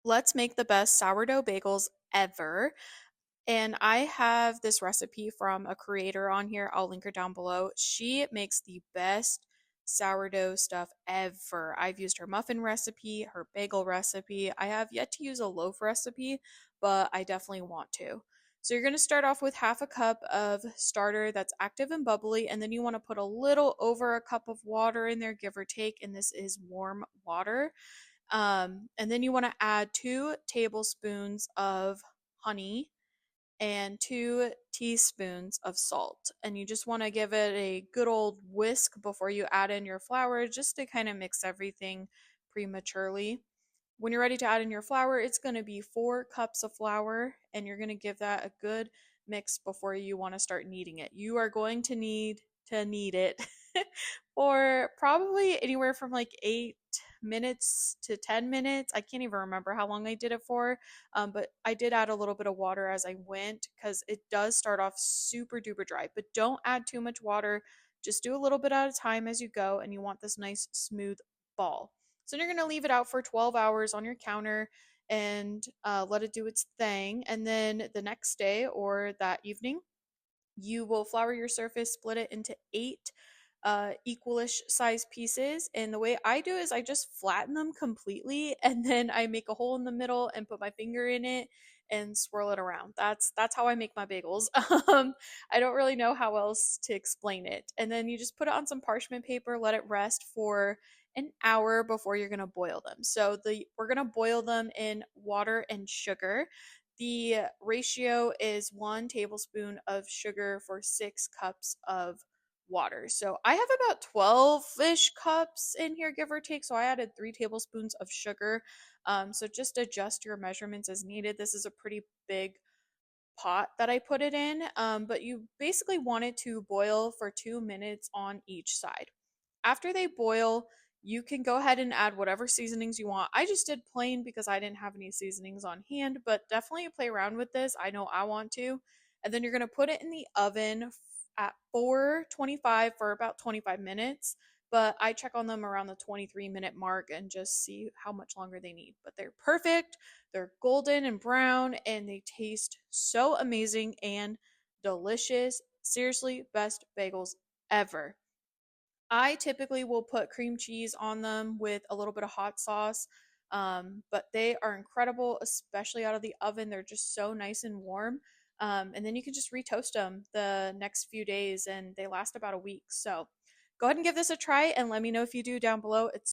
Let's make the best sourdough bagels ever. And I have this recipe from a creator on here. I'll link her down below. She makes the best sourdough stuff ever. I've used her muffin recipe, her bagel recipe. I have yet to use a loaf recipe, but I definitely want to. So you're going to start off with half a cup of starter that's active and bubbly, and then you want to put a little over a cup of water in there, give or take, and this is warm water. And then you want to add 2 tablespoons of honey and 2 teaspoons of salt. And you just want to give it a good old whisk before you add in your flour just to kind of mix everything prematurely. When you're ready to add in your flour, it's going to be 4 cups of flour, and you're going to give that a good mix before you want to start kneading it. You are going to knead it for probably anywhere from like 8 minutes to 10 minutes. I can't even remember how long I did it for, but I did add a little bit of water as I went because it does start off super duper dry. But don't add too much water. Just do a little bit at a time as you go, and you want this nice smooth ball. So you're going to leave it out for 12 hours on your counter and let it do its thing. And then the next day or that evening, you will flour your surface, split it into 8 equalish size pieces. And the way I do is I just flatten them completely and then I make a hole in the middle and put my finger in it and swirl it around. That's how I make my bagels. I don't really know how else to explain it. And then you just put it on some parchment paper, let it rest for an hour before you're going to boil them. So the we're going to boil them in water and sugar. The ratio is 1 tablespoon of sugar for 6 cups of water. So I have about 12-ish cups in here, give or take. So I added 3 tablespoons of sugar. So just adjust your measurements as needed. This is a pretty big pot that I put it in, but you basically want it to boil for 2 minutes on each side. After they boil, you can go ahead and add whatever seasonings you want. I just did plain because I didn't have any seasonings on hand, but definitely play around with this. I know I want to. And then you're going to put it in the oven at 425 for about 25 minutes. But I check on them around the 23-minute mark and just see how much longer they need. But they're perfect. They're golden and brown, and they taste so amazing and delicious. Seriously, best bagels ever. I typically will put cream cheese on them with a little bit of hot sauce, but they are incredible, especially out of the oven. They're just so nice and warm. And then you can just retoast them the next few days, and they last about a week. So go ahead and give this a try and let me know if you do down below. It's